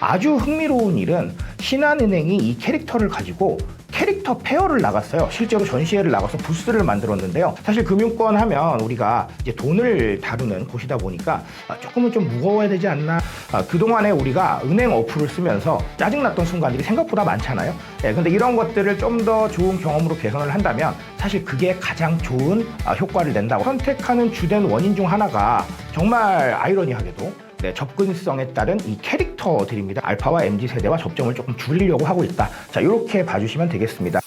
아주 흥미로운 일은 신한은행이 이 캐릭터를 가지고 캐릭터 페어를 나갔어요. 실제로 전시회를 나가서 부스를 만들었는데요. 사실 금융권 하면 우리가 이제 돈을 다루는 곳이다 보니까 조금은 좀 무거워야 되지 않나. 그동안에 우리가 은행 어플을 쓰면서 짜증났던 순간들이 생각보다 많잖아요. 근데 이런 것들을 좀 더 좋은 경험으로 개선을 한다면 사실 그게 가장 좋은 효과를 낸다고. 선택하는 주된 원인 중 하나가 정말 아이러니하게도 접근성에 따른 이 캐릭터들입니다. 알파와 MZ 세대와 접점을 조금 줄이려고 하고 있다. 자, 이렇게 봐주시면 되겠습니다.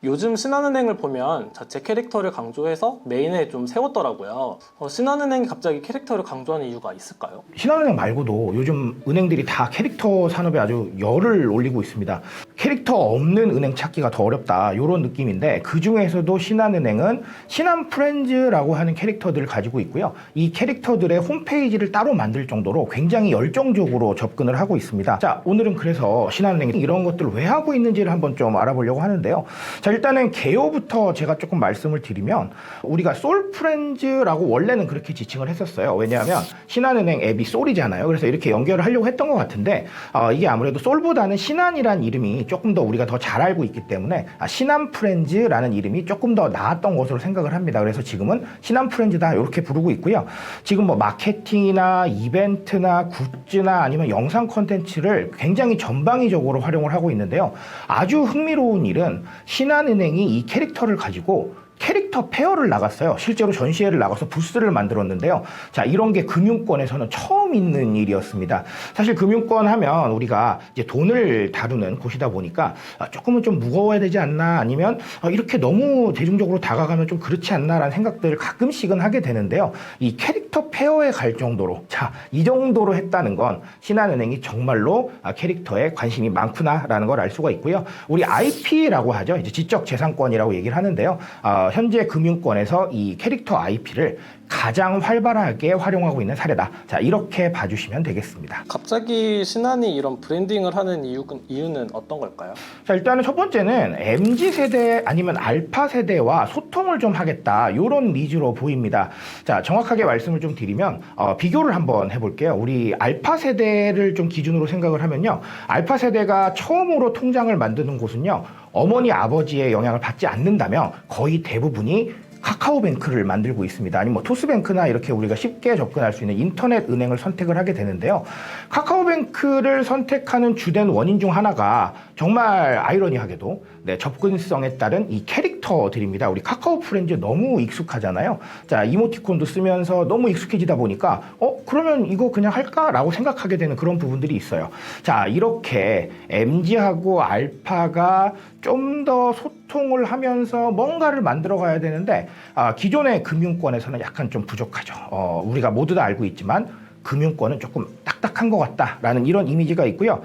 요즘 신한은행을 보면 자체 캐릭터를 강조해서 메인에 좀 세웠더라고요. 신한은행이 갑자기 캐릭터를 강조하는 이유가 있을까요? 신한은행 말고도 요즘 은행들이 다 캐릭터 산업에 아주 열을 올리고 있습니다. 캐릭터 없는 은행 찾기가 더 어렵다, 이런 느낌인데 그 중에서도 신한은행은 신한프렌즈라고 하는 캐릭터들을 가지고 있고요. 이 캐릭터들의 홈페이지를 따로 만들 정도로 굉장히 열정적으로 접근을 하고 있습니다. 자, 오늘은 그래서 신한은행이 이런 것들을 왜 하고 있는지를 한번 좀 알아보려고 하는데요. 자, 일단은 개요부터 제가 조금 말씀을 드리면 우리가 솔프렌즈라고 원래는 그렇게 지칭을 했었어요. 왜냐하면 신한은행 앱이 솔이잖아요. 그래서 이렇게 연결을 하려고 했던 것 같은데 이게 아무래도 솔보다는 신한이란 이름이 조금 더 우리가 더 잘 알고 있기 때문에 신한프렌즈라는 이름이 조금 더 나았던 것으로 생각을 합니다. 그래서 지금은 신한프렌즈다 이렇게 부르고 있고요. 지금 뭐 마케팅이나 이벤트나 굿즈나 아니면 영상 콘텐츠를 굉장히 전방위적으로 활용을 하고 있는데요. 아주 흥미로운 일은 신한은행이 이 캐릭터를 가지고 캐릭터 페어를 나갔어요. 실제로 전시회를 나가서 부스를 만들었는데요. 자, 이런 게 금융권에서는 처음 있는 일이었습니다. 사실 금융권 하면 우리가 이제 돈을 다루는 곳이다 보니까 조금은 좀 무거워야 되지 않나, 아니면 이렇게 너무 대중적으로 다가가면 좀 그렇지 않나라는 생각들을 가끔씩은 하게 되는데요. 이 캐릭터 페어에 갈 정도로, 자, 이 정도로 했다는 건 신한은행이 정말로 캐릭터에 관심이 많구나라는 걸 알 수가 있고요. 우리 IP라고 하죠. 이제 지적재산권이라고 얘기를 하는데요. 현재 금융권에서 이 캐릭터 IP를 가장 활발하게 활용하고 있는 사례다. 자, 이렇게 봐주시면 되겠습니다. 갑자기 신한이 이런 브랜딩을 하는 이유는 어떤 걸까요? 자, 일단은 첫 번째는 MZ세대 아니면 알파세대와 소통을 좀 하겠다, 이런 니즈로 보입니다. 자, 정확하게 말씀을 좀 드리면 비교를 한번 해볼게요. 우리 알파세대를 좀 기준으로 생각을 하면요, 알파세대가 처음으로 통장을 만드는 곳은요, 어머니 아버지의 영향을 받지 않는다면 거의 대부분이 카카오뱅크를 만들고 있습니다. 아니면 뭐 토스뱅크나 이렇게 우리가 쉽게 접근할 수 있는 인터넷 은행을 선택을 하게 되는데요. 카카오뱅크를 선택하는 주된 원인 중 하나가 정말 아이러니하게도 접근성에 따른 이 캐릭터들입니다. 우리 카카오 프렌즈 너무 익숙하잖아요. 자, 이모티콘도 쓰면서 너무 익숙해지다 보니까 그러면 이거 그냥 할까라고 생각하게 되는 그런 부분들이 있어요. 자, 이렇게 MZ하고 알파가 좀 더 소통을 하면서 뭔가를 만들어 가야 되는데 기존의 금융권에서는 약간 좀 부족하죠. 우리가 모두 다 알고 있지만 금융권은 조금 딱딱한 것 같다라는 이런 이미지가 있고요.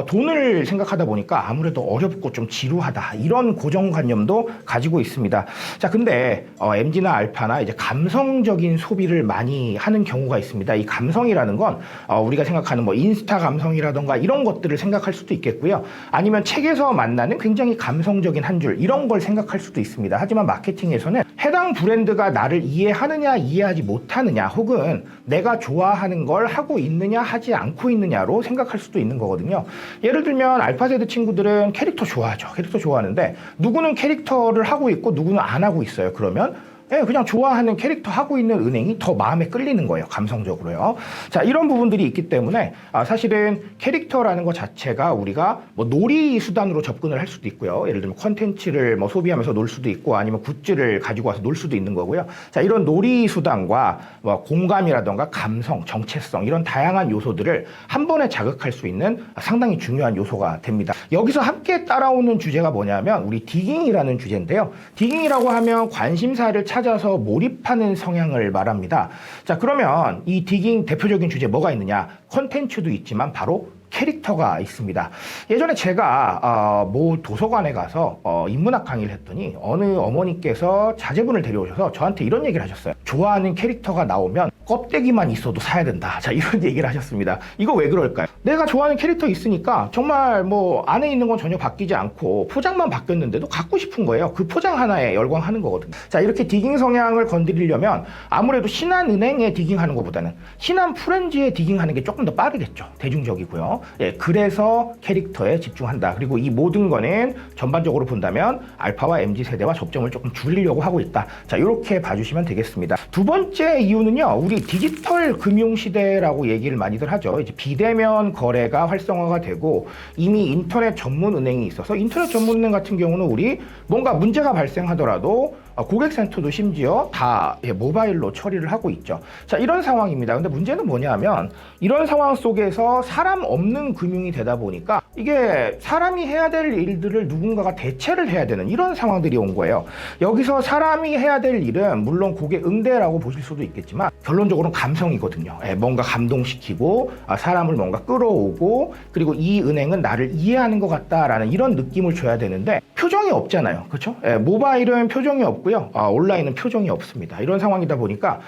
돈을 생각하다 보니까 아무래도 어렵고 좀 지루하다, 이런 고정관념도 가지고 있습니다. 자, 근데 MZ나 알파나 이제 감성적인 소비를 많이 하는 경우가 있습니다. 이 감성이라는 건 우리가 생각하는 뭐 인스타 감성이라던가 이런 것들을 생각할 수도 있겠고요. 아니면 책에서 만나는 굉장히 감성적인 한 줄, 이런 걸 생각할 수도 있습니다. 하지만 마케팅에서는 해당 브랜드가 나를 이해하느냐 이해하지 못하느냐, 혹은 내가 좋아하는 걸 하고 있느냐 하지 않고 있느냐로 생각할 수도 있는 거거든요. 예를 들면 알파세대 친구들은 캐릭터 좋아하죠. 캐릭터 좋아하는데 누구는 캐릭터를 하고 있고 누구는 안 하고 있어요. 그러면 그냥 좋아하는 캐릭터 하고 있는 은행이 더 마음에 끌리는 거예요. 감성적으로요. 자, 이런 부분들이 있기 때문에 사실은 캐릭터라는 것 자체가 우리가 뭐 놀이 수단으로 접근을 할 수도 있고요. 예를 들면 컨텐츠를 뭐 소비하면서 놀 수도 있고, 아니면 굿즈를 가지고 와서 놀 수도 있는 거고요. 자, 이런 놀이 수단과 뭐 공감이라던가 감성, 정체성, 이런 다양한 요소들을 한 번에 자극할 수 있는 상당히 중요한 요소가 됩니다. 여기서 함께 따라오는 주제가 뭐냐면 우리 디깅이라는 주제인데요. 디깅이라고 하면 관심사를 찾아서 몰입하는 성향을 말합니다. 자, 그러면 이 디깅 대표적인 주제 뭐가 있느냐? 콘텐츠도 있지만 바로 캐릭터가 있습니다. 예전에 제가 모 도서관에 가서 인문학 강의를 했더니 어느 어머니께서 자제분을 데려오셔서 저한테 이런 얘기를 하셨어요. 좋아하는 캐릭터가 나오면 껍데기만 있어도 사야 된다. 자, 이런 얘기를 하셨습니다. 이거 왜 그럴까요? 내가 좋아하는 캐릭터 있으니까 정말 뭐 안에 있는 건 전혀 바뀌지 않고 포장만 바뀌었는데도 갖고 싶은 거예요. 그 포장 하나에 열광하는 거거든요. 자, 이렇게 디깅 성향을 건드리려면 아무래도 신한은행에 디깅하는 것보다는 신한프렌즈에 디깅하는 게 조금 더 빠르겠죠. 대중적이고요. 예, 그래서 캐릭터에 집중한다. 그리고 이 모든 거는 전반적으로 본다면 알파와 MZ 세대와 접점을 조금 줄이려고 하고 있다. 자, 이렇게 봐주시면 되겠습니다. 두 번째 이유는요, 우리 디지털 금융 시대라고 얘기를 많이들 하죠. 이제 비대면 거래가 활성화가 되고 이미 인터넷 전문 은행이 있어서 인터넷 전문 은행 같은 경우는 우리 뭔가 문제가 발생하더라도 고객센터도 심지어 다 모바일로 처리를 하고 있죠. 자, 이런 상황입니다. 근데 문제는 뭐냐면 이런 상황 속에서 사람 없는 금융이 되다 보니까 이게 사람이 해야 될 일들을 누군가가 대체를 해야 되는 이런 상황들이 온 거예요. 여기서 사람이 해야 될 일은 물론 고객 응대라고 보실 수도 있겠지만 결론적으로는 감성이거든요. 뭔가 감동시키고 사람을 뭔가 끌어오고 그리고 이 은행은 나를 이해하는 것 같다라는 이런 느낌을 줘야 되는데 표정이 없잖아요. 그렇죠? 모바일은 표정이 없고요. 온라인은 표정이 없습니다. 이런 상황이다 보니까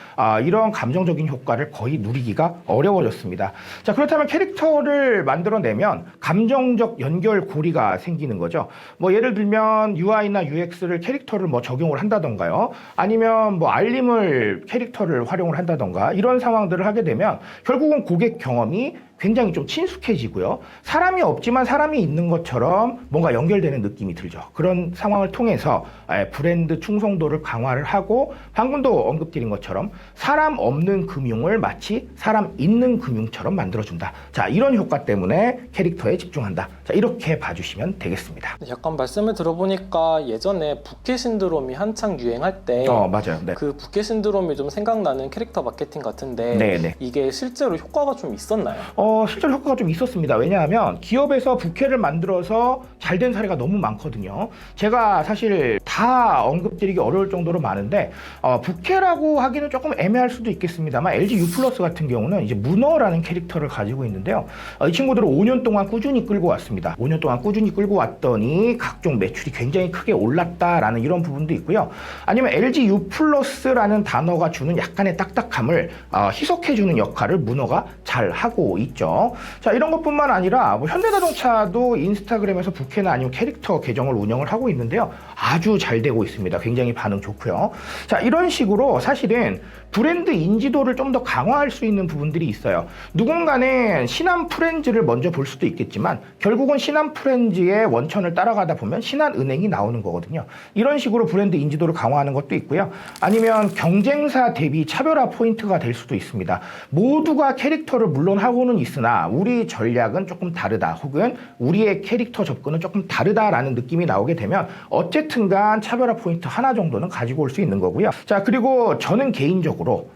이런 감정적인 효과를 거의 누리기가 어려워졌습니다. 자, 그렇다면 캐릭터를 만들어내면 감정적 연결고리가 생기는 거죠. 뭐 예를 들면 UI나 UX를 캐릭터를 뭐 적용을 한다던가요. 아니면 뭐 알림을 캐릭터를 활용을 한다던가 이런 상황들을 하게 되면 결국은 고객 경험이 굉장히 좀 친숙해지고요. 사람이 없지만 사람이 있는 것처럼 뭔가 연결되는 느낌이 들죠. 그런 상황을 통해서 브랜드 충성도를 강화를 하고 방금도 언급드린 것처럼 사람 없는 금융을 마치 사람 있는 금융처럼 만들어준다. 자, 이런 효과 때문에 캐릭터에 집중한다. 자, 이렇게 봐주시면 되겠습니다. 약간 말씀을 들어보니까 예전에 부캐 신드롬이 한창 유행할 때 맞아요. 네. 그 부캐 신드롬이 좀 생각나는 캐릭터 마케팅 같은데 네. 이게 실제로 효과가 좀 있었나요? 실제로 효과가 좀 있었습니다. 왜냐하면 기업에서 부캐를 만들어서 잘 된 사례가 너무 많거든요. 제가 사실 다 언급드리기 어려울 정도로 많은데 부캐라고 하기는 조금 애매할 수도 있겠습니다만 LG U+ 같은 경우는 이제 문어라는 캐릭터를 가지고 있는데요. 이 친구들을 5년 동안 꾸준히 끌고 왔습니다. 5년 동안 꾸준히 끌고 왔더니 각종 매출이 굉장히 크게 올랐다라는 이런 부분도 있고요. 아니면 LG U+라는 단어가 주는 약간의 딱딱함을 희석해주는 역할을 문어가 잘 하고 있죠. 자, 이런 것뿐만 아니라 뭐 현대자동차도 인스타그램에서 부캐나 아니면 캐릭터 계정을 운영을 하고 있는데요. 아주 잘 되고 있습니다. 굉장히 반응 좋고요. 자, 이런 식으로 사실은 브랜드 인지도를 좀 더 강화할 수 있는 부분들이 있어요. 누군가는 신한프렌즈를 먼저 볼 수도 있겠지만 결국은 신한프렌즈의 원천을 따라가다 보면 신한은행이 나오는 거거든요. 이런 식으로 브랜드 인지도를 강화하는 것도 있고요. 아니면 경쟁사 대비 차별화 포인트가 될 수도 있습니다. 모두가 캐릭터를 물론 하고는 있으나 우리 전략은 조금 다르다. 혹은 우리의 캐릭터 접근은 조금 다르다라는 느낌이 나오게 되면 어쨌든 간 차별화 포인트 하나 정도는 가지고 올 수 있는 거고요. 자, 그리고 저는 개인적으로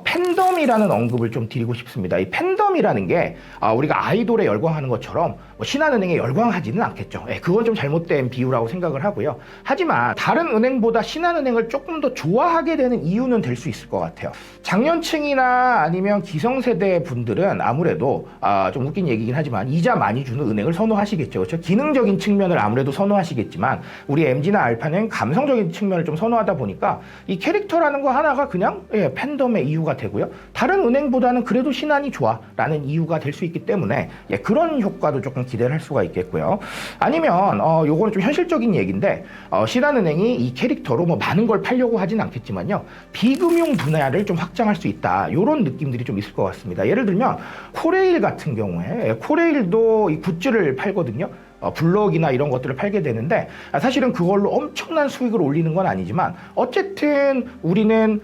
팬덤이라는 언급을 좀 드리고 싶습니다. 이 팬덤이라는 게 우리가 아이돌에 열광하는 것처럼 신한은행에 열광하지는 않겠죠. 그건 좀 잘못된 비유라고 생각을 하고요. 하지만 다른 은행보다 신한은행을 조금 더 좋아하게 되는 이유는 될 수 있을 것 같아요. 장년층이나 아니면 기성세대 분들은 아무래도 좀 웃긴 얘기긴 하지만 이자 많이 주는 은행을 선호하시겠죠. 그렇죠? 기능적인 측면을 아무래도 선호하시겠지만 우리 MZ나 알파는 감성적인 측면을 좀 선호하다 보니까 이 캐릭터라는 거 하나가 그냥 팬덤의 이유가 되고요. 다른 은행보다는 그래도 신한이 좋아라는 이유가 될 수 있기 때문에 그런 효과도 조금 기대를 할 수가 있겠고요. 아니면 요거는 좀 현실적인 얘기인데 신한은행이 이 캐릭터로 뭐 많은 걸 팔려고 하진 않겠지만요. 비금융 분야를 좀 확장할 수 있다. 이런 느낌들이 좀 있을 것 같습니다. 예를 들면 코레일 같은 경우에 코레일도 이 굿즈를 팔거든요. 블럭이나 이런 것들을 팔게 되는데 사실은 그걸로 엄청난 수익을 올리는 건 아니지만 어쨌든 우리는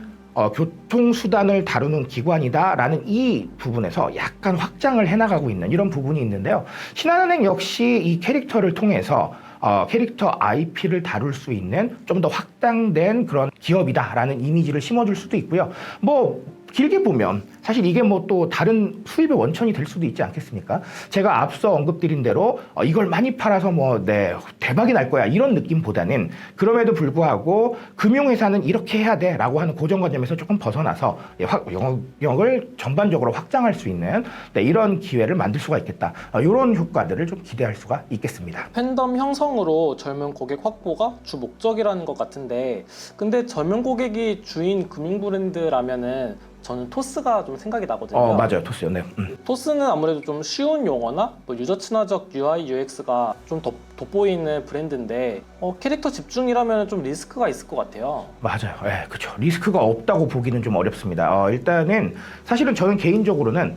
교통수단을 다루는 기관이다라는 이 부분에서 약간 확장을 해나가고 있는 이런 부분이 있는데요. 신한은행 역시 이 캐릭터를 통해서 캐릭터 IP를 다룰 수 있는 좀 더 확장된 그런 기업이다라는 이미지를 심어줄 수도 있고요. 뭐 길게 보면 사실 이게 뭐 또 다른 수입의 원천이 될 수도 있지 않겠습니까? 제가 앞서 언급드린 대로 이걸 많이 팔아서 뭐 대박이 날 거야 이런 느낌보다는 그럼에도 불구하고 금융회사는 이렇게 해야 돼라고 하는 고정관념에서 조금 벗어나서 영역을 전반적으로 확장할 수 있는 이런 기회를 만들 수가 있겠다. 이런 효과들을 좀 기대할 수가 있겠습니다. 팬덤 형성으로 젊은 고객 확보가 주 목적이라는 것 같은데, 근데 젊은 고객이 주인 금융 브랜드라면은 저는 토스가 좀 생각이 나거든요. 맞아요. 토스요. 네. 토스는 아무래도 좀 쉬운 용어나 뭐 유저 친화적 UI, UX가 좀 돋보이는 브랜드인데 캐릭터 집중이라면 좀 리스크가 있을 것 같아요. 맞아요. 그렇죠. 리스크가 없다고 보기는 좀 어렵습니다. 일단은 사실은 저는 개인적으로는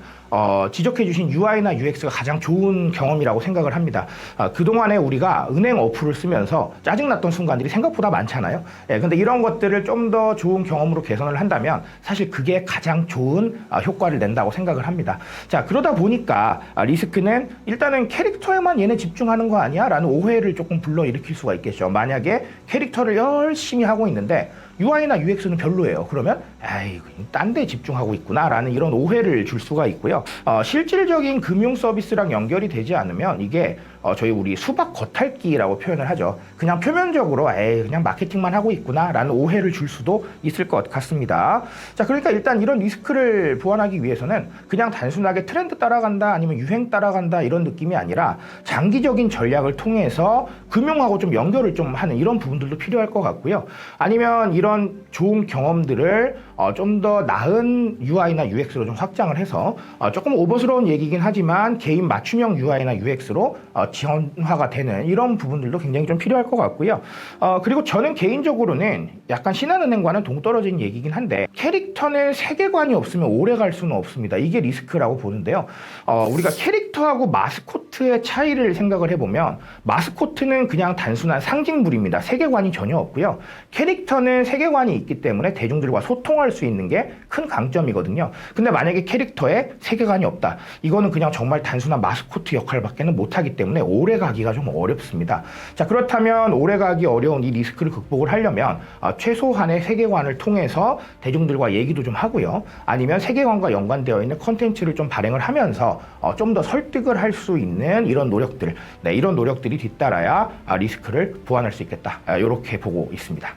지적해주신 UI나 UX가 가장 좋은 경험이라고 생각을 합니다. 그동안에 우리가 은행 어플을 쓰면서 짜증났던 순간들이 생각보다 많잖아요. 근데 이런 것들을 좀 더 좋은 경험으로 개선을 한다면 사실 그게 가장 좋은 효과를 낸다고 생각을 합니다. 자, 그러다 보니까 리스크는 일단은 캐릭터에만 얘네 집중하는 거 아니야? 라는 오해를 조금 불러일으킬 수가 있겠죠. 만약에 캐릭터를 열심히 하고 있는데 UI나 UX는 별로예요. 그러면 딴 데 집중하고 있구나 라는 이런 오해를 줄 수가 있고요. 실질적인 금융 서비스랑 연결이 되지 않으면 이게 우리 수박 겉핥기라고 표현을 하죠. 그냥 표면적으로 그냥 마케팅만 하고 있구나 라는 오해를 줄 수도 있을 것 같습니다. 자, 그러니까 일단 이런 리스크를 보완하기 위해서는 그냥 단순하게 트렌드 따라간다 아니면 유행 따라간다 이런 느낌이 아니라 장기적인 전략을 통해서 금융하고 좀 연결을 좀 하는 이런 부분들도 필요할 것 같고요. 아니면 이런 좋은 경험들을 좀 더 나은 UI나 UX로 좀 확장을 해서 조금 오버스러운 얘기긴 하지만 개인 맞춤형 UI나 UX로 지원화가 되는 이런 부분들도 굉장히 좀 필요할 것 같고요. 그리고 저는 개인적으로는 약간 신한은행과는 동떨어진 얘기긴 한데 캐릭터는 세계관이 없으면 오래 갈 수는 없습니다. 이게 리스크라고 보는데요. 우리가 캐릭터하고 마스코트의 차이를 생각을 해보면 마스코트는 그냥 단순한 상징물입니다. 세계관이 전혀 없고요. 캐릭터는 세계관이 있기 때문에 대중들과 소통할 수 있는 게 큰 강점이거든요. 근데 만약에 캐릭터에 세계관이 없다. 이거는 그냥 정말 단순한 마스코트 역할밖에는 못하기 때문에 오래 가기가 좀 어렵습니다. 자, 그렇다면 오래 가기 어려운 이 리스크를 극복을 하려면 최소한의 세계관을 통해서 대중들과 얘기도 좀 하고요. 아니면 세계관과 연관되어 있는 컨텐츠를 좀 발행을 하면서 좀 더 설득을 할 수 있는 이런 노력들, 이런 노력들이 뒤따라야 리스크를 보완할 수 있겠다. 이렇게 보고 있습니다.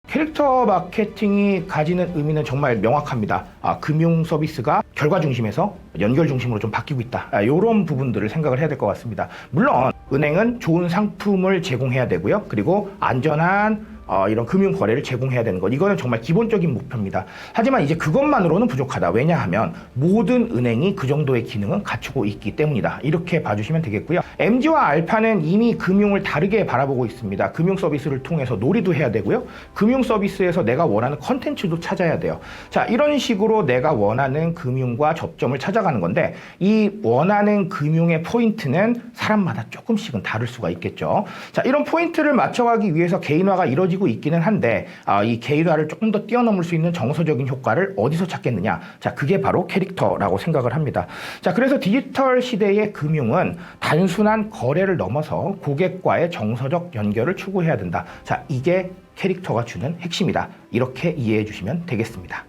캐릭터 마케팅이 가지는 의미는 정말 명확합니다. 금융 서비스가 결과 중심에서 연결 중심으로 좀 바뀌고 있다. 이런 부분들을 생각을 해야 될 것 같습니다. 물론 은행은 좋은 상품을 제공해야 되고요. 그리고 안전한 이런 금융 거래를 제공해야 되는 것, 이거는 정말 기본적인 목표입니다. 하지만 이제 그것만으로는 부족하다. 왜냐하면 모든 은행이 그 정도의 기능은 갖추고 있기 때문이다. 이렇게 봐주시면 되겠고요. MG와 알파는 이미 금융을 다르게 바라보고 있습니다. 금융 서비스를 통해서 놀이도 해야 되고요. 금융 서비스에서 내가 원하는 컨텐츠도 찾아야 돼요. 자, 이런 식으로 내가 원하는 금융과 접점을 찾아가는 건데 이 원하는 금융의 포인트는 사람마다 조금씩은 다를 수가 있겠죠. 자, 이런 포인트를 맞춰가기 위해서 개인화가 이루어지고 있기는 한데 이 개인화를 조금 더 뛰어넘을 수 있는 정서적인 효과를 어디서 찾겠느냐? 자, 그게 바로 캐릭터라고 생각을 합니다. 자, 그래서 디지털 시대의 금융은 단순한 거래를 넘어서 고객과의 정서적 연결을 추구해야 된다. 자, 이게 캐릭터가 주는 핵심이다. 이렇게 이해해 주시면 되겠습니다.